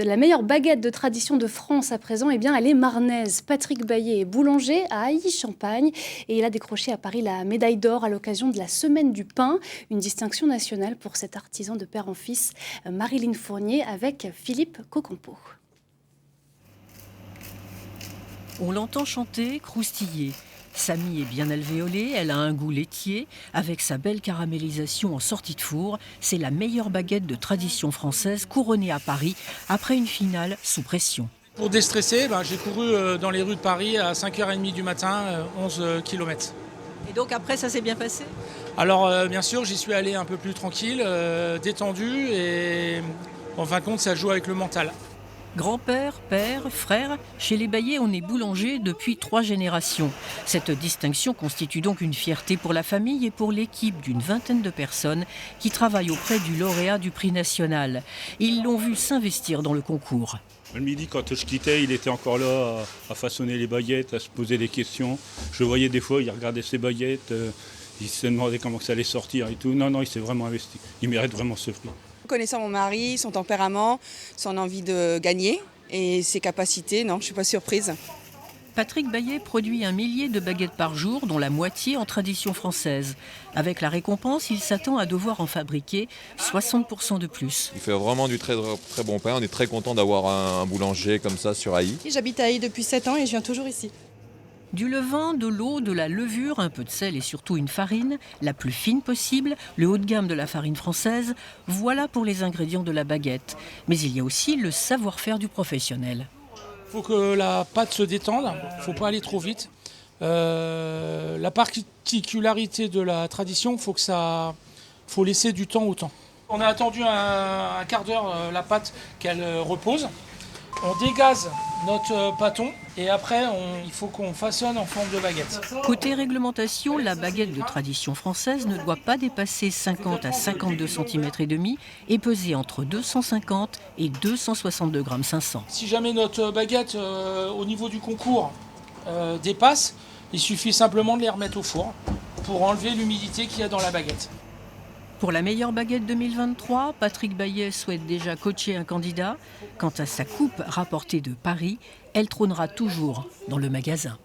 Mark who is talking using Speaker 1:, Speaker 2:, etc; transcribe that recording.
Speaker 1: La meilleure baguette de tradition de France à présent, eh bien, elle est marnaise. Patrick Baillet est boulanger à Ailly-Champagne et il a décroché à Paris la médaille d'or à l'occasion de la Semaine du pain, une distinction nationale pour cet artisan de père en fils, Marilyn Fournier, avec Philippe Cocampo.
Speaker 2: On l'entend chanter, croustiller. Samy est bien alvéolée, elle a un goût laitier. Avec sa belle caramélisation en sortie de four, c'est la meilleure baguette de tradition française couronnée à Paris après une finale sous pression.
Speaker 3: Pour déstresser, j'ai couru dans les rues de Paris à 5h30 du matin, 11 km.
Speaker 2: Et donc après, ça s'est bien passé ?
Speaker 3: Alors bien sûr, j'y suis allé un peu plus tranquille, détendu et en fin de compte, ça joue avec le mental.
Speaker 2: Grand-père, père, frère, chez les Baillet, on est boulanger depuis 3 générations. Cette distinction constitue donc une fierté pour la famille et pour l'équipe d'une vingtaine de personnes qui travaillent auprès du lauréat du prix national. Ils l'ont vu s'investir dans le concours.
Speaker 4: Le midi, quand je quittais, il était encore là à façonner les baguettes, à se poser des questions. Je le voyais des fois, il regardait ses baguettes, il se demandait comment ça allait sortir et tout. Non, il s'est vraiment investi. Il mérite vraiment ce prix.
Speaker 5: Connaissant mon mari, son tempérament, son envie de gagner et ses capacités, non, je ne suis pas surprise.
Speaker 2: Patrick Baillet produit 1 millier de baguettes par jour, dont la moitié en tradition française. Avec la récompense, il s'attend à devoir en fabriquer 60% de plus.
Speaker 6: Il fait vraiment du très bon pain. On est très content d'avoir un boulanger comme ça sur Ailly.
Speaker 5: J'habite à Ailly depuis 7 ans et je viens toujours ici.
Speaker 2: Du levain, de l'eau, de la levure, un peu de sel et surtout une farine, la plus fine possible, le haut de gamme de la farine française, voilà pour les ingrédients de la baguette. Mais il y a aussi le savoir-faire du professionnel.
Speaker 3: Il faut que la pâte se détende, il ne faut pas aller trop vite. La particularité de la tradition, faut laisser du temps au temps. On a attendu un quart d'heure la pâte qu'elle repose. On dégaze notre pâton et après il faut qu'on façonne en forme de baguette.
Speaker 2: Côté réglementation, la baguette de tradition française ne doit pas dépasser 50 à 52 cm et demi et peser entre 250 et 262 grammes 500.
Speaker 3: Si jamais notre baguette au niveau du concours dépasse, il suffit simplement de les remettre au four pour enlever l'humidité qu'il y a dans la baguette.
Speaker 2: Pour la meilleure baguette 2023, Patrick Baillet souhaite déjà coacher un candidat. Quant à sa coupe rapportée de Paris, elle trônera toujours dans le magasin.